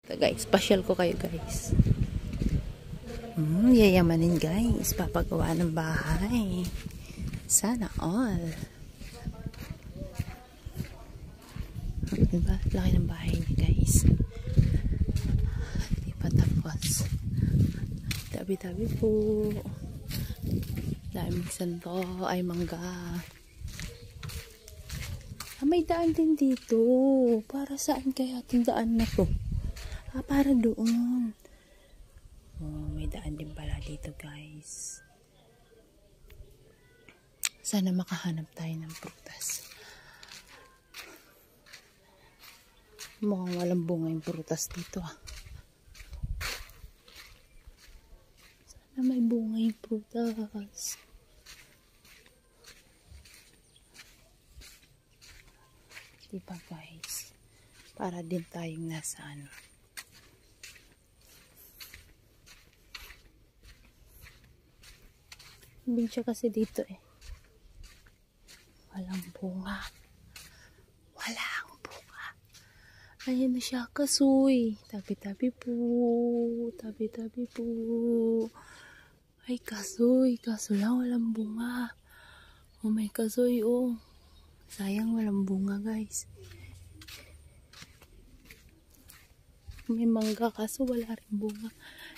Ito guys, pasyal ko kayo guys. Yayamanin guys, papagawa ng bahay. Sana all. Diba? Laki ng bahay niya guys. Hindi pa tapos. Tabi-tabi po. Daming santo ay mangga. May daan din dito. Para saan kaya itong daan na to? Para doon. Oh, may daan din pala dito guys. Sana makahanap tayo ng prutas. Mukhang walang bunga yung prutas dito ah. Sana may bunga yung prutas. Diba guys? Para din tayong nasa ano. Hindi siya kasi dito eh. Walang bunga. Walang bunga. Ayan na siya, kasoy. Tabi-tabi po. Tabi-tabi po. Ay, kasoy. Kaso lang walang bunga. Oh, may kasoy oh. Sayang walang bunga guys. May mangga kaso wala rin bunga.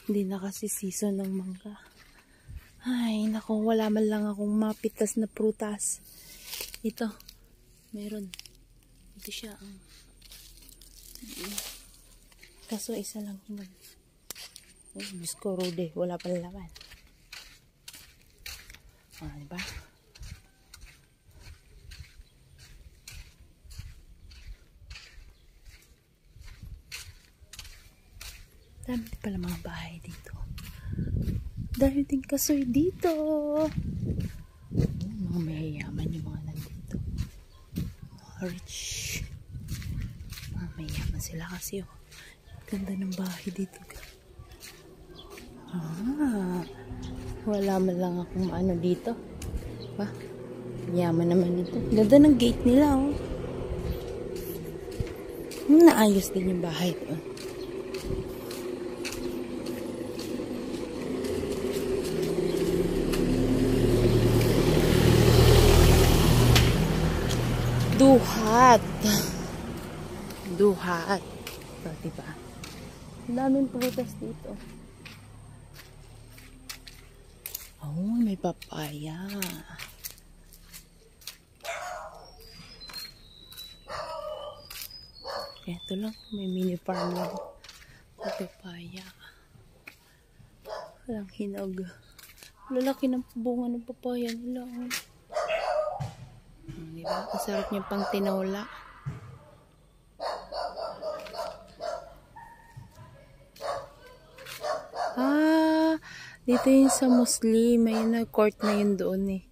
Hindi na kasi season ng mangga. Ay, naku, wala man lang akong mapitas na prutas. Ito, meron. Ito siya. Kaso isa lang hinog. Oh, bisko rode, wala pang laman. Ah, diba? Dami pala mga bahay dito. Dahil din kasoy dito. Mga mayayaman yung mga nandito. Rich. Mga mayayaman sila kasi oh. Ganda ng bahay dito. Wala man lang akong ano dito. Ba? Yaman naman ito. Ganda ng gate nila oh. Naayos din yung bahay doon. Duhat. Duhat. So, diba? Ang daming prutas dito. Oh, may papaya. Ito lang. May mini farm lang. May papaya. Walang hinog. Lalaki ng bunga ng papaya nila. Diba? Masarap niya pang tinola. Dito yun sa Muslim. May na court na yun doon eh.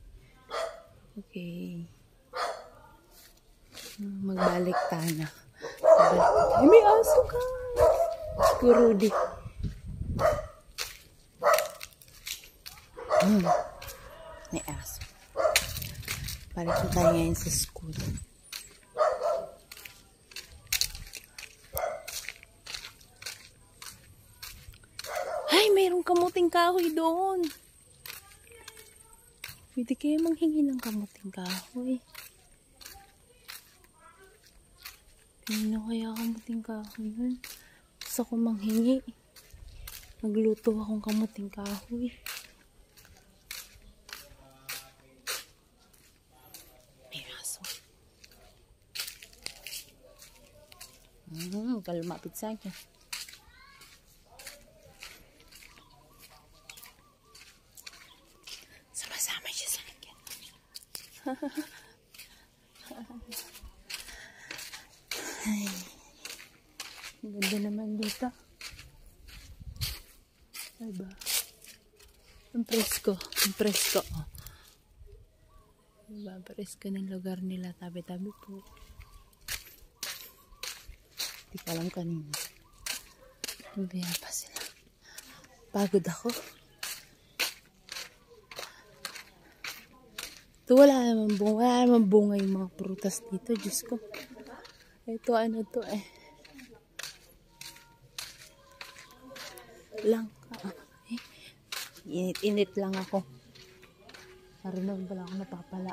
Okay. Magbalik tayo na. Ay, may aso ka. Kurudi. May aso. Balik na tayo ngayon sa school. Ay, mayroong kamuting kahoy doon. Pwede kayo manghingi ng kamuting kahoy. Kanino kaya kamuting kahoy yun? Gusto ko manghingi. Magluto akong kamuting kahoy. Kalau lumapit sa akin. Sama-sama siya sa akin. Ay. Ganda naman dito. Diba? Ang presko. Ang presko. Diba? Presko ng lugar nila. Tabi-tabi po. Hindi ko alam kanina. Nabiya pa sila. Pagod ako. Ito wala naman bunga yung mga prutas dito. Diyos ko. Ito ano to eh. lang. Init-init lang ako. Marunong pala ako napapala.